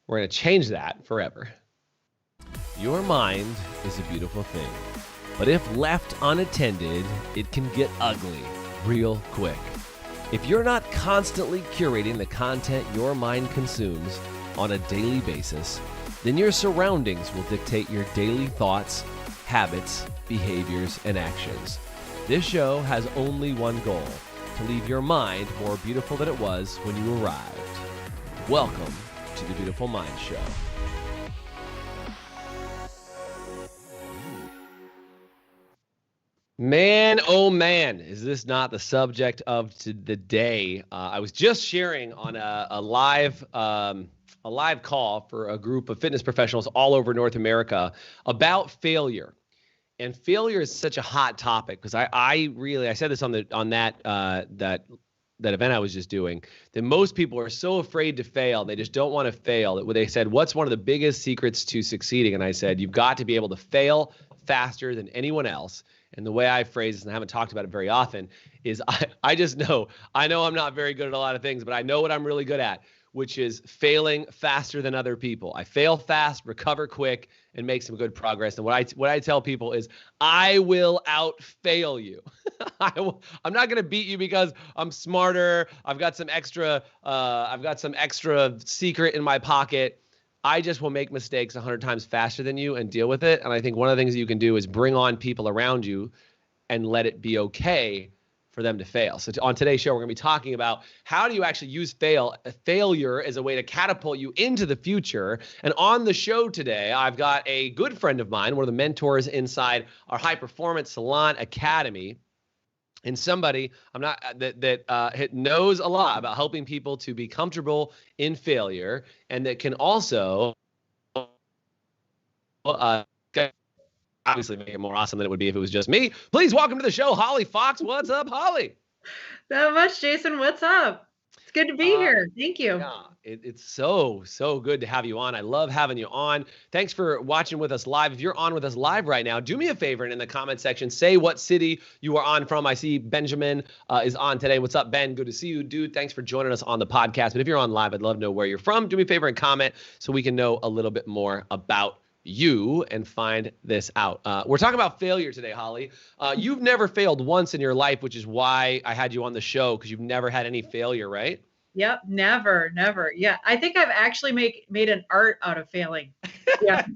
We're going to change that forever. Your mind is a beautiful thing, but if left unattended, it can get ugly real quick. If you're not constantly curating the content your mind consumes on a daily basis, then your surroundings will dictate your daily thoughts, habits, behaviors, and actions. This show has only one goal: to leave your mind more beautiful than it was when you arrived. Welcome to the Beautiful Mind Show. Man, oh man, is this not the subject of the day? I was just sharing on a live call for a group of fitness professionals all over North America about failure. And failure is such a hot topic because I said this on that event I was just doing, that most people are so afraid to fail. They just don't want to fail. They said, what's one of the biggest secrets to succeeding? And I said, you've got to be able to fail faster than anyone else. And the way I phrase this, and I haven't talked about it very often, is I just know I'm not very good at a lot of things, but I know what I'm really good at, which is failing faster than other people. I fail fast, recover quick, and make some good progress. And what I tell people is, I will out-fail you. I'm not going to beat you because I'm smarter. I've got some extra secret in my pocket. I just will make mistakes 100 times faster than you and deal with it. And I think one of the things that you can do is bring on people around you and let it be okay for them to fail. So on today's show, we're going to be talking about how do you actually use failure as a way to catapult you into the future. And on the show today, I've got a good friend of mine, one of the mentors inside our High Performance Salon Academy, and somebody that knows a lot about helping people to be comfortable in failure, and that can also obviously make it more awesome than it would be if it was just me. Please welcome to the show, Holly Fox. What's up, Holly? Not much, Jason. What's up? It's good to be here. Thank you. Yeah, it's so good to have you on. I love having you on. Thanks for watching with us live. If you're on with us live right now, do me a favor and in the comment section, say what city you are on from. I see Benjamin is on today. What's up, Ben? Good to see you, dude. Thanks for joining us on the podcast. But if you're on live, I'd love to know where you're from. Do me a favor and comment so we can know a little bit more about you and find this out. We're talking about failure today, Holly. You've never failed once in your life, which is why I had you on the show, because you've never had any failure, right? Yep, never. Yeah, I think I've actually made an art out of failing. Yeah.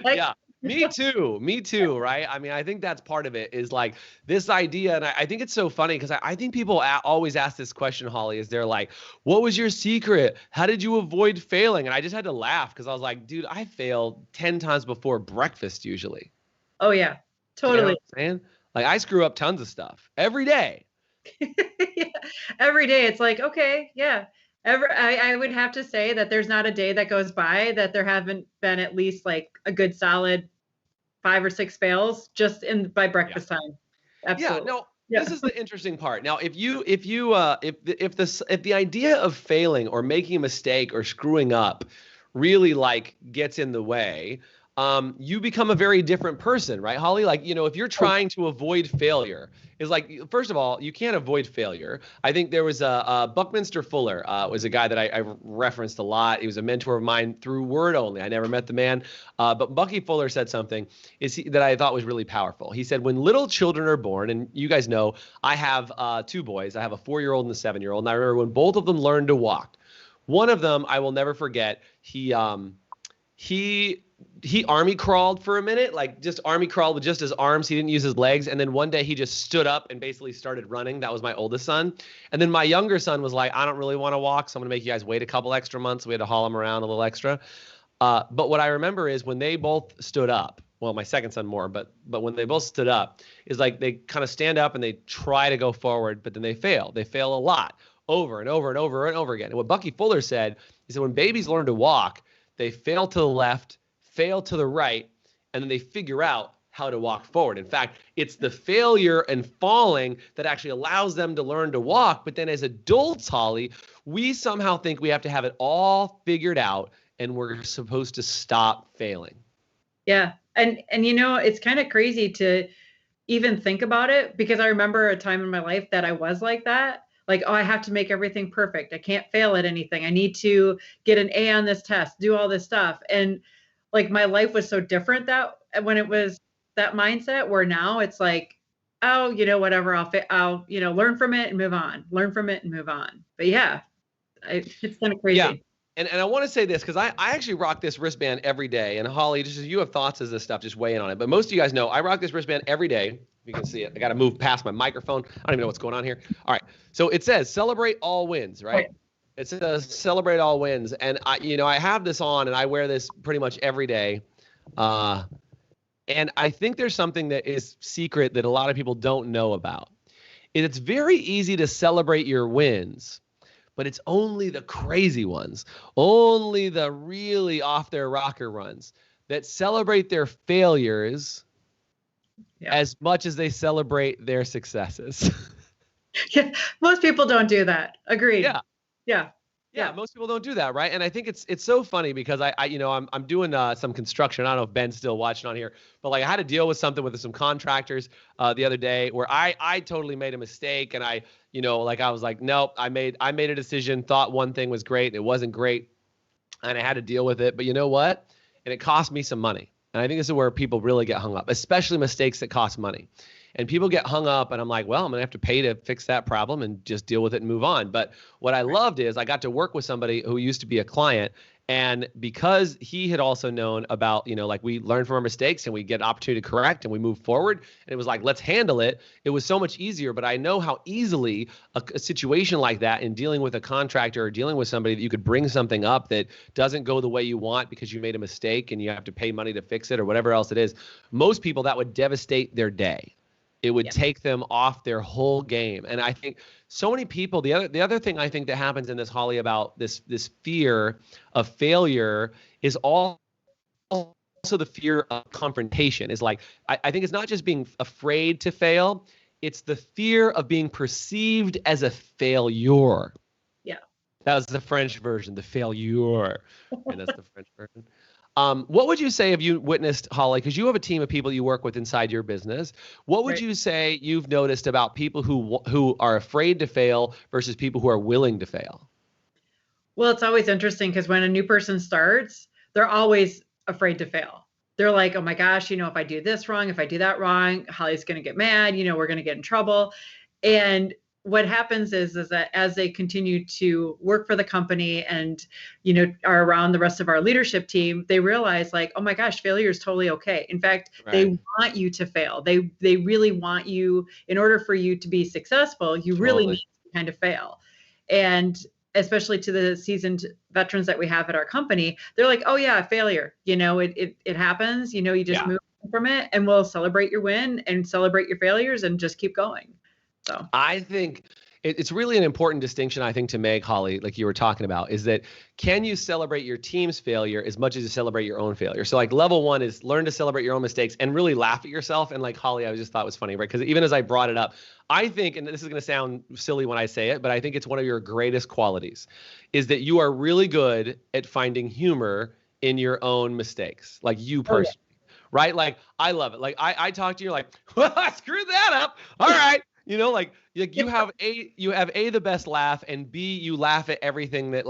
Yeah. Me too, right? I mean, I think that's part of it, is like this idea. And I think it's so funny because I think people always ask this question, Holly, is they're like, what was your secret? How did you avoid failing? And I just had to laugh because I was like, dude, I failed 10 times before breakfast usually. Oh, yeah, totally. You know what I'm saying? Like, I screw up tons of stuff every day. Yeah. Every day it's like, okay, yeah. I would have to say that there's not a day that goes by that there haven't been at least like a good solid 5 or 6 fails just by breakfast time. Absolutely. Yeah, no, this is the interesting part. Now, if the idea of failing or making a mistake or screwing up really like gets in the way, you become a very different person, right, Holly? Like, if you're trying to avoid failure, is like, first of all, you can't avoid failure. I think there was Buckminster Fuller was a guy that I referenced a lot. He was a mentor of mine through word only. I never met the man, but Bucky Fuller said something that I thought was really powerful. He said, when little children are born, and you guys know, I have 2 boys. I have a 4-year-old and a 7-year-old, and I remember when both of them learned to walk. One of them, I will never forget. He army crawled for a minute, like just army crawled with just his arms. He didn't use his legs. And then one day he just stood up and basically started running. That was my oldest son. And then my younger son was like, I don't really want to walk, so I'm going to make you guys wait a couple extra months. We had to haul him around a little extra. But what I remember is when they both stood up, well, my second son more, but when they both stood up, is like they kind of stand up and they try to go forward, but then they fail. They fail a lot, over and over and over and over again. And what Bucky Fuller said, he said, when babies learn to walk, they fail to the left, fail to the right, and then they figure out how to walk forward. In fact, it's the failure and falling that actually allows them to learn to walk. But then as adults, Holly, we somehow think we have to have it all figured out and we're supposed to stop failing. Yeah. And it's kind of crazy to even think about it, because I remember a time in my life that I was like that. like, oh, I have to make everything perfect. I can't fail at anything. I need to get an A on this test, do all this stuff. And like my life was so different that when it was that mindset, where now it's like, oh, whatever, I'll, learn from it and move on, learn from it and move on. But yeah, it's kind of Yeah. crazy. And I want to say this because I actually rock this wristband every day. And Holly, just as you have thoughts as this stuff, just weigh in on it. But most of you guys know I rock this wristband every day. If you can see it, I got to move past my microphone. I don't even know what's going on here. All right. So it says celebrate all wins, right? Okay. It says celebrate all wins. And I have this on and I wear this pretty much every day. And I think there's something that is secret that a lot of people don't know about. It's very easy to celebrate your wins, but it's only the crazy ones, only the really off their rocker ones that celebrate their failures as much as they celebrate their successes. Yeah, most people don't do that. Agreed. Yeah, most people don't do that, right? And I think it's so funny because I'm doing some construction. I don't know if Ben's still watching on here, but like I had to deal with something with some contractors the other day where I totally made a mistake, and I was like, nope, I made a decision, thought one thing was great, it wasn't great, and I had to deal with it. But you know what? And it cost me some money. And I think this is where people really get hung up, especially mistakes that cost money. And people get hung up, and I'm like, well, I'm going to have to pay to fix that problem and just deal with it and move on. But what I loved is I got to work with somebody who used to be a client. And because he had also known about, like we learn from our mistakes and we get an opportunity to correct and we move forward. And it was like, let's handle it. It was so much easier. But I know how easily a situation like that in dealing with a contractor or dealing with somebody that you could bring something up that doesn't go the way you want because you made a mistake and you have to pay money to fix it or whatever else it is. Most people, that would devastate their day. It would take them off their whole game. And I think so many people, the other thing I think that happens in this, Holly, about this fear of failure is also the fear of confrontation. Is like, I think it's not just being afraid to fail, it's the fear of being perceived as a failure. Yeah. That was the French version, the failure. And that's the French version. What would you say if you witnessed, Holly, because you have a team of people you work with inside your business, what would you say you've noticed about people who are afraid to fail versus people who are willing to fail? Well, it's always interesting because when a new person starts, they're always afraid to fail. They're like, oh my gosh, if I do this wrong, if I do that wrong, Holly's going to get mad, we're going to get in trouble. And what happens is that as they continue to work for the company and, are around the rest of our leadership team, they realize like, oh my gosh, failure is totally okay. In fact, they want you to fail. They really want you, in order for you to be successful, you really need to kind of fail. And especially to the seasoned veterans that we have at our company, they're like, oh yeah, failure, it happens, you just move from it, and we'll celebrate your win and celebrate your failures and just keep going. So I think it's really an important distinction, I think, to make, Holly, like you were talking about, is that can you celebrate your team's failure as much as you celebrate your own failure? So like level one is learn to celebrate your own mistakes and really laugh at yourself. And like Holly, I just thought was funny, right? Because even as I brought it up, I think, and this is going to sound silly when I say it, but I think it's one of your greatest qualities is that you are really good at finding humor in your own mistakes, like you personally. Right? Like, I love it. Like, I talk to you like, well, I screwed that up. All right. Like you have the best laugh, and B, you laugh at everything that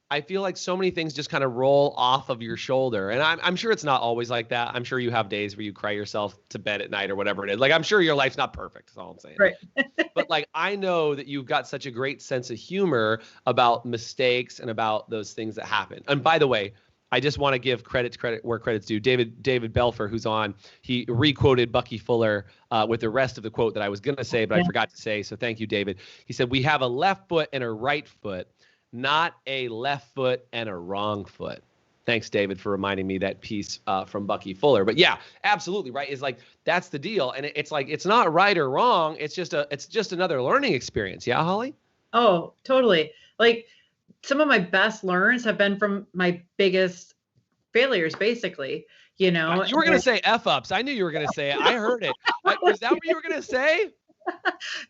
I feel like so many things just kind of roll off of your shoulder. And I'm sure it's not always like that. I'm sure you have days where you cry yourself to bed at night or whatever it is. Like, I'm sure your life's not perfect. That's all I'm saying. Right. But like, I know that you've got such a great sense of humor about mistakes and about those things that happen. And by the way, I just want to give credit where credit's due. David Belfer, who's on, he re-quoted Bucky Fuller with the rest of the quote that I was going to say, but I forgot to say. So thank you, David. He said, we have a left foot and a right foot, not a left foot and a wrong foot. Thanks, David, for reminding me that piece from Bucky Fuller. But yeah, absolutely, right? It's like, that's the deal. And it's like, it's not right or wrong. It's just another learning experience. Yeah, Holly? Oh, totally. Like, some of my best learns have been from my biggest failures, basically, You were going to say F-ups. I knew you were going to say it. I heard it. Was that what you were going to say?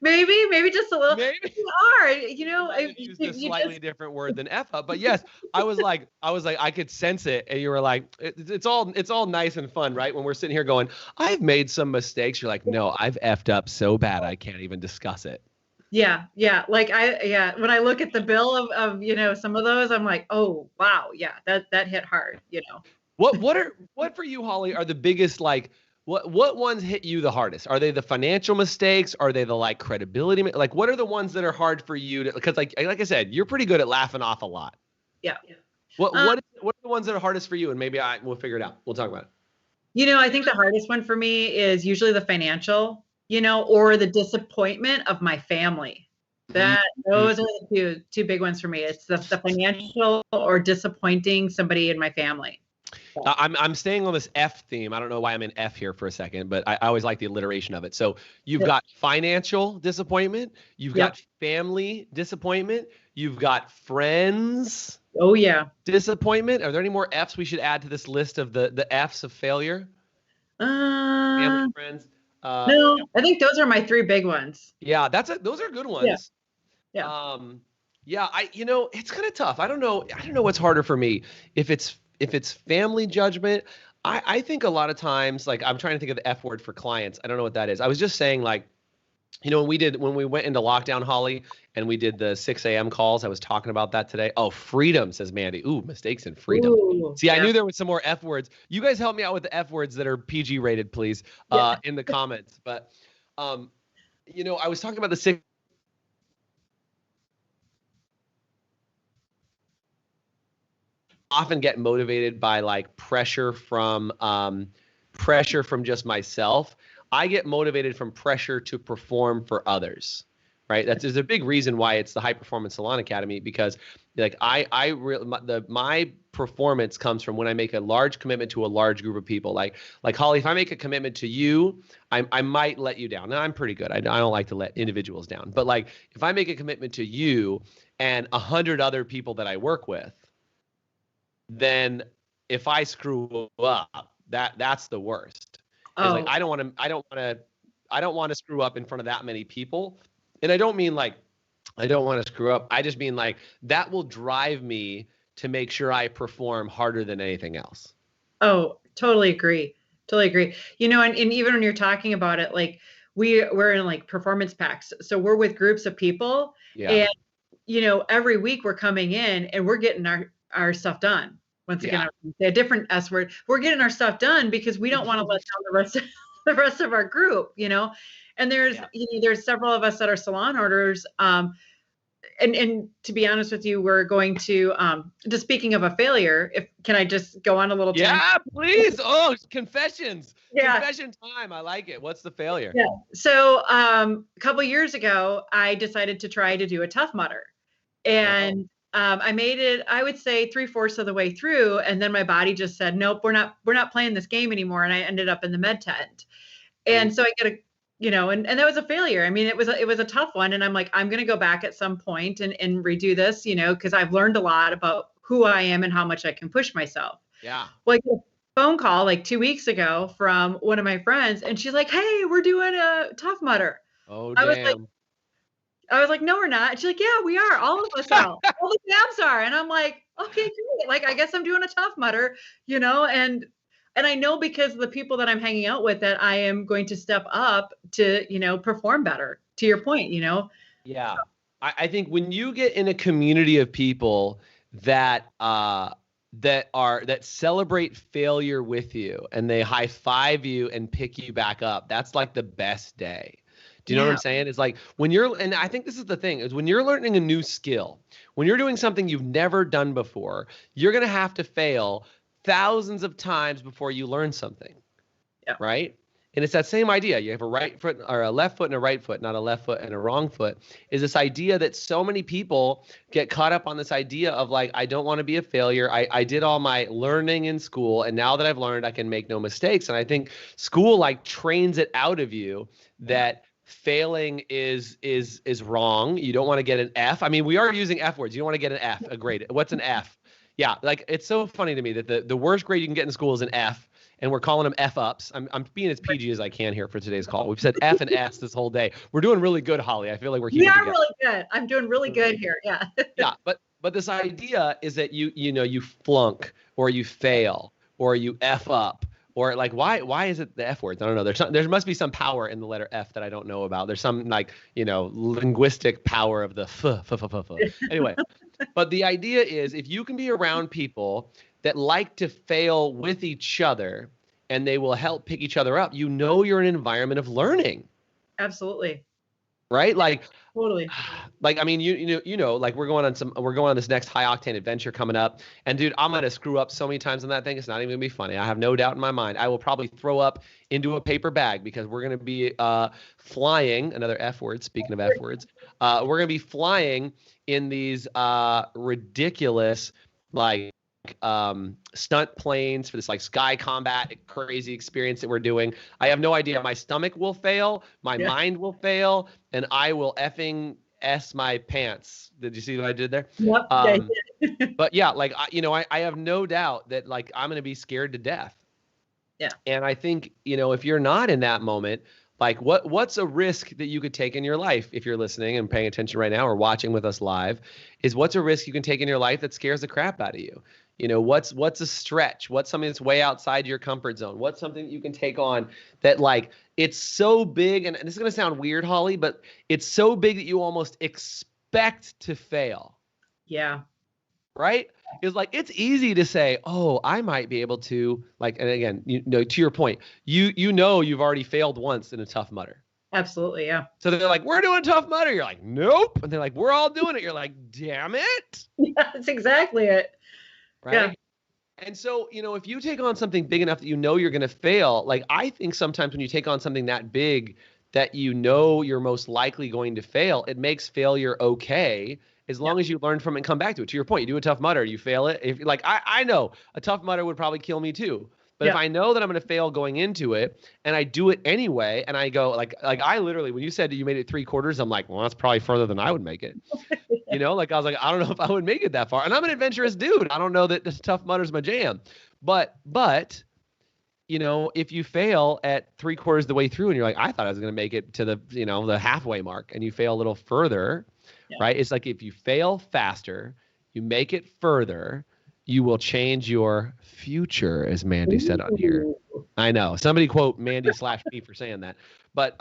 Maybe just a little. Maybe you are. I used a slightly different word than F-up. But yes, I was like, I could sense it. And you were like, it's all nice and fun, right? When we're sitting here going, I've made some mistakes. You're like, no, I've F'd up so bad I can't even discuss it. Yeah, yeah. Like when I look at the bill of some of those, I'm like, oh wow, yeah, that hit hard, What for you, Holly, are the biggest, like, what ones hit you the hardest? Are they the financial mistakes? Are they the, like, credibility? Like, what are the ones that are hard for you to, because like I said, you're pretty good at laughing off a lot. Yeah. What Um, what what are the ones that are hardest for you? And maybe we'll figure it out. We'll talk about it. I think the hardest one for me is usually the financial, or the disappointment of my family. Mhm. Those are the two big ones for me. It's the financial or disappointing somebody in my family. I'm staying on this F theme. I don't know why I'm in F here for a second, but I always like the alliteration of it. So you've Yep. got financial disappointment, you've Yep. got family disappointment, you've got friends Oh yeah. disappointment. Are there any more F's we should add to this list of the F's of failure? Family, Uh, friends. no, I think those are my three big ones. Yeah, those are good Yeah. ones. Yeah. Yeah, it's kind of tough. I don't know what's harder for me. If it's family judgment, I think a lot of times, like, I'm trying to think of the F word for clients. I don't know what that is. I was just saying, like, when we went into lockdown, Holly, and we did the 6 a.m. calls, I was talking about that today. Oh, freedom, says Mandy. Ooh, mistakes and freedom. Ooh, See, I yeah. knew there was some more F words. You guys help me out with the F words that are PG rated, please, Yeah. in the comments. But, I was talking about the six. Often get motivated by, like, pressure from just myself. I get motivated from pressure to perform for others, right? There's a big reason why it's the High Performance Salon Academy, because, like, my performance comes from when I make a large commitment to a large group of people. Like Holly, if I make a commitment to you, I might let you down. And I'm pretty good. I don't like to let individuals down. But, like, if I make a commitment to you and 100 other people that I work with, then if I screw up, that's the worst. It's like, Oh, I don't want to screw up in front of that many people. And I don't mean, like, I don't want to screw up. I just mean, like, that will drive me to make sure I perform harder than anything else. oh, totally agree. Totally agree. And even when you're talking about it, like we're in like performance packs. So we're with groups of people Yeah. and every week we're coming in and we're getting our stuff done. Once again, Yeah. I'm say a different S word. We're getting our stuff done because we don't want to let down the rest of our group. And there's Yeah. there's several of us that are salon orders. And to be honest with you, we're going to just speaking of a failure, if can I just go on a little tangent? Yeah, please. Oh, confessions. Yeah. Confession time. I like it. What's the failure? Yeah. So a couple years ago, I decided to try to do a Tough Mudder. And I made it, I would say 3/4 of the way through. And then my body just said, nope, we're not playing this game anymore. And I ended up in the med tent. And so I get and that was a failure. I mean, it was a tough one. And I'm like, I'm going to go back at some point and redo this, because I've learned a lot about who I am and how much I can push myself. Yeah. Well, I get a phone call like 2 weeks ago from one of my friends, and she's like, "Hey, we're doing a Tough Mudder." Oh, I was like, damn. "No, we're not." And she's like, "Yeah, we are. All of us are. All the cabs are." And I'm like, "Okay, great. Like, I guess I'm doing a Tough Mudder, and I know because of the people that I'm hanging out with that I am going to step up to, perform better. To your point. Yeah. I think when you get in a community of people that that celebrate failure with you and they high five you and pick you back up, that's like the best day. Do you know what I'm saying? It's like and I think this is the thing, is when you're learning a new skill, when you're doing something you've never done before, you're going to have to fail thousands of times before you learn something. Yeah. Right? And it's that same idea. You have a right foot or a left foot and a right foot, not a left foot and a wrong foot. Is this idea that so many people get caught up on this idea of, like, I don't want to be a failure. I did all my learning in school, and now that I've learned, I can make no mistakes. And I think school, like, trains it out of you that failing is wrong. You don't want to get an F. I mean, we are using F words. You don't want to get an F, a grade. What's an F? Yeah, like, it's so funny to me that the worst grade you can get in school is an F. And we're calling them F-ups. I'm being as PG as I can here for today's call. We've said F and S this whole day. We're doing really good, Holly. I feel like we're keeping We are together. really good. I'm doing really good here. Yeah. Yeah, but this idea is that you flunk or you fail or you F up Or like, why is it the F words? I don't know. There must be some power in the letter F that I don't know about. There's some like, linguistic power of the f. Anyway, but the idea is if you can be around people that like to fail with each other and they will help pick each other up, you're in an environment of learning. Absolutely. Right? Like, totally. Like, I mean, like we're going on this next high octane adventure coming up, and dude, I'm gonna screw up so many times on that thing. It's not even gonna be funny. I have no doubt in my mind. I will probably throw up into a paper bag because we're gonna be flying. Another F word. Speaking of F words, we're gonna be flying in these ridiculous like stunt planes for this like sky combat crazy experience that we're doing. I have no idea. My stomach will fail, my mind will fail, and I will effing S my pants. Did you see what I did there? Yep. But yeah, like I have no doubt that like I'm gonna be scared to death. Yeah. And I think, if you're not in that moment, like what's a risk that you could take in your life if you're listening and paying attention right now or watching with us live, is what's a risk you can take in your life that scares the crap out of you? What's a stretch? What's something that's way outside your comfort zone? What's something that you can take on that like it's so big, and this is going to sound weird, Holly, but it's so big that you almost expect to fail. Yeah. Right? It's like, it's easy to say, oh, I might be able to, like, and again, to your point, you've already failed once in a Tough Mudder. Absolutely, yeah. So they're like, we're doing Tough Mudder. You're like, nope. And they're like, we're all doing it. You're like, damn it. Yeah, that's exactly it. Right. Yeah. And so, if you take on something big enough that you're going to fail, like I think sometimes when you take on something that big that you're most likely going to fail, it makes failure okay as long as you learn from it and come back to it. To your point, you do a Tough Mudder, you fail it. If like I know a Tough Mudder would probably kill me too. But if I know that I'm going to fail going into it and I do it anyway, and I go like I literally, when you said you made it 3/4, I'm like, well, that's probably further than I would make it. Like I was like, I don't know if I would make it that far. And I'm an adventurous dude. I don't know that this Tough Mudder's my jam. But if you fail at 3/4 of the way through and you're like, I thought I was going to make it to the, the halfway mark, and you fail a little further, right? It's like if you fail faster, you make it further, you will change your future, as Mandy said on here. I know. Somebody quote Mandy/me for saying that. But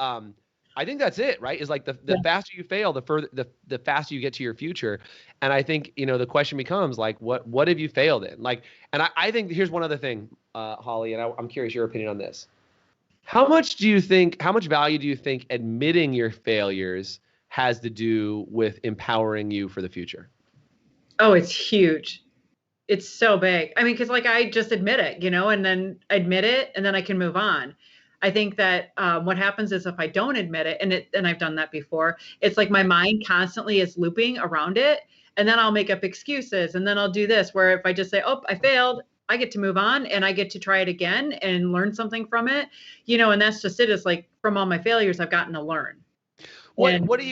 I think that's it, right? Is like the faster you fail, the faster you get to your future. And I think, the question becomes like, what have you failed in? Like, and I think here's one other thing, Holly, and I'm curious your opinion on this. How much value do you think admitting your failures has to do with empowering you for the future? Oh, it's huge. It's so big. I mean, because like I just admit it, and then admit it, and then I can move on. I think that what happens is if I don't admit it, and I've done that before, it's like my mind constantly is looping around it, and then I'll make up excuses, and then I'll do this, where if I just say, oh, I failed, I get to move on, and I get to try it again and learn something from it, and that's just it. It's like from all my failures, I've gotten to learn. What do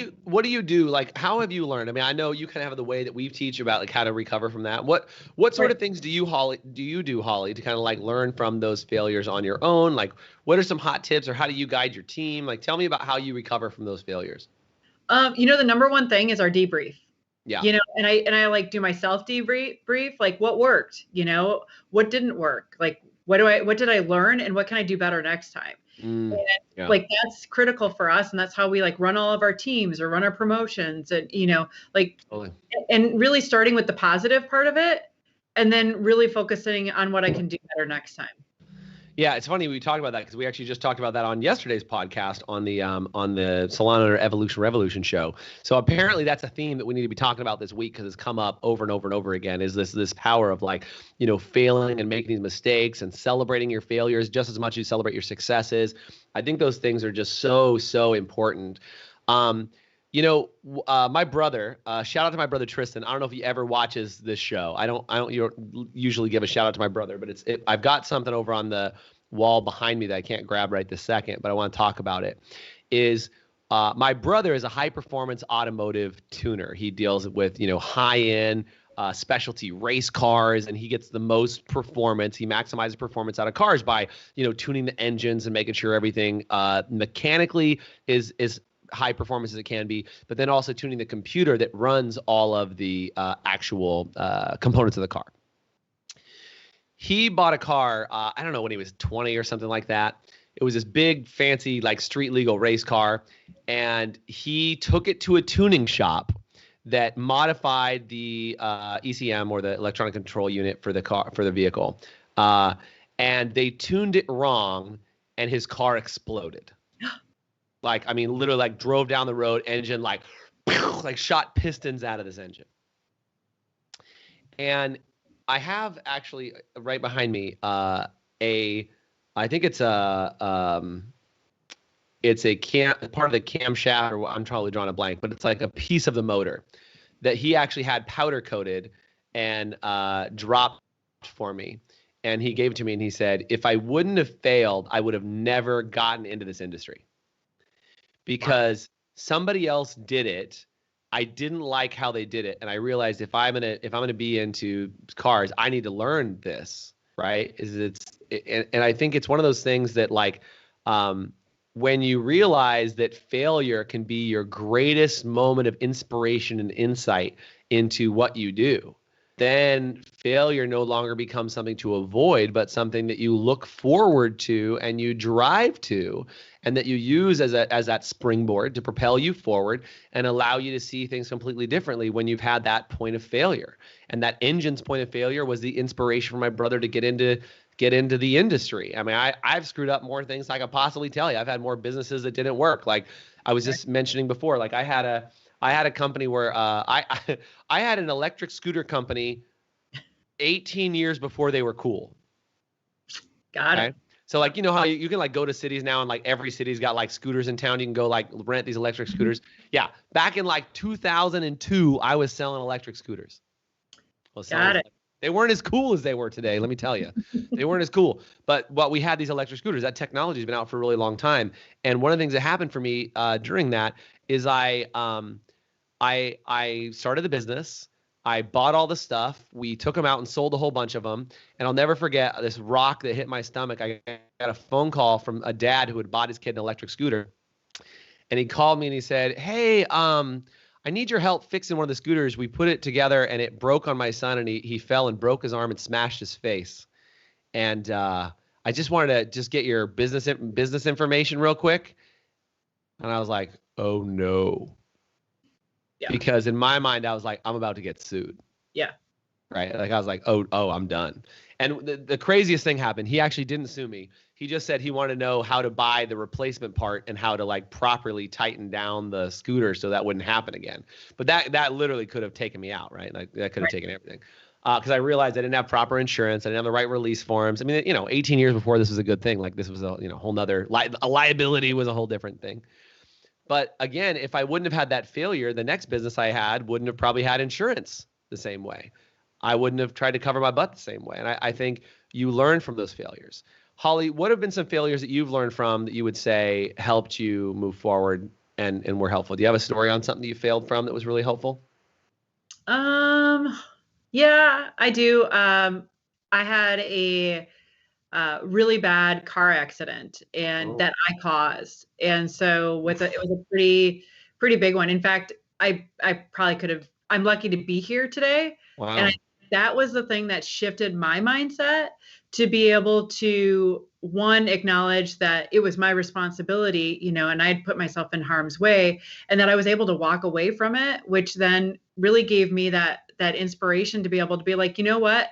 you do? Like, how have you learned? I mean, I know you kind of have the way that we teach about like how to recover from that. What sort of things do you do, Holly, to kind of like learn from those failures on your own? Like, what are some hot tips, or how do you guide your team? Like, tell me about how you recover from those failures. The number one thing is our debrief. Yeah. And I like do my self debrief, like what worked, what didn't work, like what did I learn, and what can I do better next time? Like that's critical for us, and that's how we like run all of our teams or run our promotions, and and really starting with the positive part of it, and then really focusing on what I can do better next time. Yeah, it's funny we talked about that because we actually just talked about that on yesterday's podcast on the Salon Owner Evolution Revolution show. So apparently that's a theme that we need to be talking about this week because it's come up over and over and over again. Is this power of like failing and making these mistakes and celebrating your failures just as much as you celebrate your successes. I think those things are just so important. My brother, shout out to my brother Tristan. I don't know if he ever watches this show. I don't usually give a shout out to my brother, but I've got something over on the wall behind me that I can't grab right this second, but I want to talk about it. My brother is a high performance automotive tuner. He deals with, high end specialty race cars, and he gets the most performance. He maximizes performance out of cars by, tuning the engines and making sure everything mechanically is high performance as it can be, but then also tuning the computer that runs all of the actual components of the car. he bought a car. I don't know, when he was 20 or something like that. It was this big, fancy, like street legal race car, and he took it to a tuning shop that modified the ECM, or the electronic control unit, for the vehicle, and they tuned it wrong, and his car exploded. Like, I mean, literally, like, drove down the road, engine like shot pistons out of this engine. And I have actually right behind me I think it's a part of the camshaft, or I'm totally drawing a blank, but it's like a piece of the motor that he actually had powder coated and dropped for me. And he gave it to me, and he said, if I wouldn't have failed, I would have never gotten into this industry, because somebody else did it. I didn't like how they did it, and I realized if I'm gonna be into cars, I need to learn this. Right? And I think it's one of those things that, like, when you realize that failure can be your greatest moment of inspiration and insight into what you do, then failure no longer becomes something to avoid, but something that you look forward to and you drive to, and that you use as that springboard to propel you forward and allow you to see things completely differently when you've had that point of failure. And that engine's point of failure was the inspiration for my brother to get into the industry. I mean, I've screwed up more things than I could possibly tell you. I've had more businesses that didn't work. Like I was just mentioning before, like I had a company where I had an electric scooter company 18 years before they were cool. Got it. So, like, you know how you can like go to cities now, and like every city's got like scooters in town. You can go like rent these electric scooters. Yeah. Back in like 2002, I was selling electric scooters. Got it. They weren't as cool as they were today. Let me tell you, they weren't as cool. But we had these electric scooters. That technology has been out for a really long time. And one of the things that happened for me during that is I started the business. I bought all the stuff. We took them out and sold a whole bunch of them. And I'll never forget this rock that hit my stomach. I got a phone call from a dad who had bought his kid an electric scooter. And he called me and he said, hey, I need your help fixing one of the scooters. We put it together and it broke on my son, and he fell and broke his arm and smashed his face. And I just wanted to get your business information real quick. And I was like, oh no. Yeah. Because in my mind, I was like, I'm about to get sued. Yeah. Right. Like I was like, oh, I'm done. And the craziest thing happened. He actually didn't sue me. He just said he wanted to know how to buy the replacement part and how to like properly tighten down the scooter so that wouldn't happen again. But that literally could have taken me out, right? Like that could have taken everything. Because I realized I didn't have proper insurance. I didn't have the right release forms. I mean, 18 years before, this was a good thing. Like this was a whole nother a liability was a whole different thing. But again, if I wouldn't have had that failure, the next business I had wouldn't have probably had insurance the same way. I wouldn't have tried to cover my butt the same way. And I think you learn from those failures. Holly, what have been some failures that you've learned from that you would say helped you move forward and were helpful? Do you have a story on something that you failed from that was really helpful? Yeah, I do. I had a really bad car accident, and that I caused. And so it was a pretty big one. In fact, I probably could have. I'm lucky to be here today. Wow. And that was the thing that shifted my mindset to be able to, one, acknowledge that it was my responsibility, and I'd put myself in harm's way, and that I was able to walk away from it, which then really gave me that inspiration to be able to be like, you know what,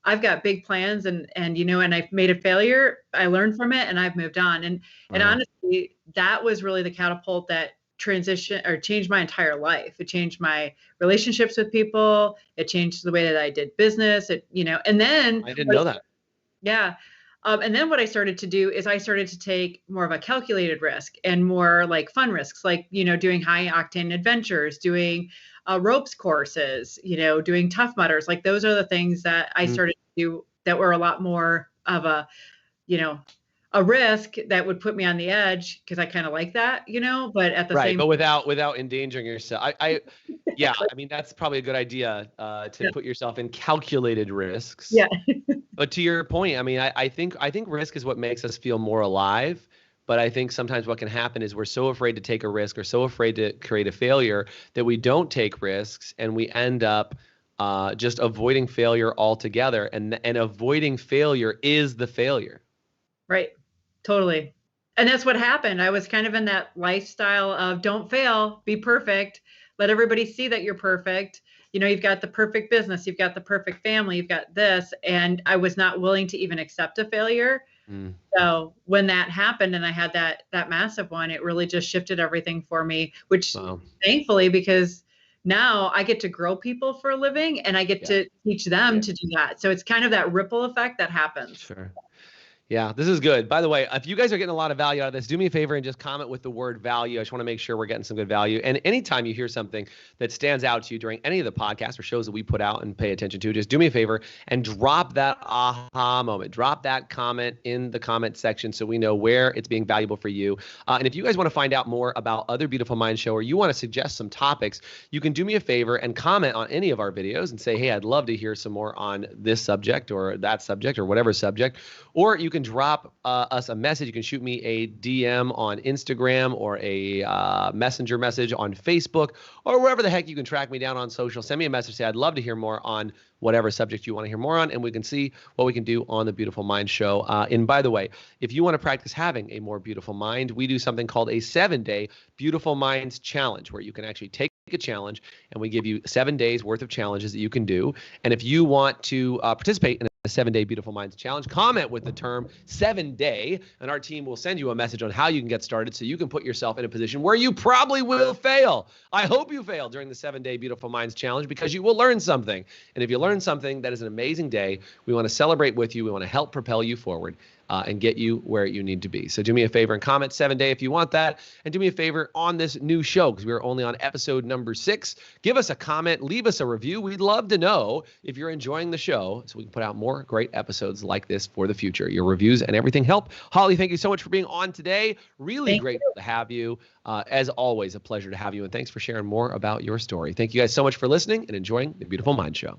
I've got big plans, and I've made a failure. I learned from it, and I've moved on. And honestly, that was really the catapult that changed my entire life. It changed my relationships with people. It changed the way that I did business. And then I didn't know that. Yeah. And then what I started to do is I started to take more of a calculated risk and more like fun risks, like, doing high octane adventures, doing ropes courses, doing Tough Mudders. Like those are the things that I started to do that were a lot more of a risk that would put me on the edge, because I kind of like that, but at the same. But without endangering yourself. Yeah, I mean, that's probably a good idea to put yourself in calculated risks. Yeah. But to your point, I mean, I think risk is what makes us feel more alive. But I think sometimes what can happen is we're so afraid to take a risk or so afraid to create a failure that we don't take risks, and we end up just avoiding failure altogether. And avoiding failure is the failure. Right. Totally. And that's what happened. I was kind of in that lifestyle of don't fail, be perfect, let everybody see that you're perfect. You know, you've got the perfect business, you've got the perfect family, you've got this. And I was not willing to even accept a failure. So when that happened and I had that massive one, it really just shifted everything for me, which thankfully, because now I get to grow people for a living and I get to teach them to do that. So it's kind of that ripple effect that happens. Sure. Yeah, this is good. By the way, if you guys are getting a lot of value out of this, do me a favor and just comment with the word value. I just want to make sure we're getting some good value. And anytime you hear something that stands out to you during any of the podcasts or shows that we put out and pay attention to, just do me a favor and drop that aha moment. Drop that comment in the comment section so we know where it's being valuable for you. And if you guys want to find out more about other Beautiful Minds show, or you want to suggest some topics, you can do me a favor and comment on any of our videos and say, hey, I'd love to hear some more on this subject or that subject or whatever subject. Or you can drop us a message. You can shoot me a DM on Instagram or a messenger message on Facebook or wherever the heck you can track me down on social. Send me a message. Say, I'd love to hear more on whatever subject you want to hear more on, and we can see what we can do on the Beautiful Mind show. And by the way, if you want to practice having a more beautiful mind, we do something called a 7-day Beautiful Minds challenge, where you can actually take a challenge and we give you 7 days worth of challenges that you can do. And if you want to participate in a 7-day Beautiful Minds challenge, comment with the term 7-day, and our team will send you a message on how you can get started so you can put yourself in a position where you probably will fail. I hope you fail during the 7-day Beautiful Minds challenge, because you will learn something. And if you learn something, that is an amazing day. We want to celebrate with you. We want to help propel you forward and get you where you need to be. So do me a favor and comment 7-day if you want that. And do me a favor on this new show, because we're only on episode number 6. Give us a comment, leave us a review. We'd love to know if you're enjoying the show so we can put out more great episodes like this for the future. Your reviews and everything help. Holly, thank you so much for being on today. Really grateful to have you. As always, a pleasure to have you. And thanks for sharing more about your story. Thank you guys so much for listening and enjoying the Beautiful Mind Show.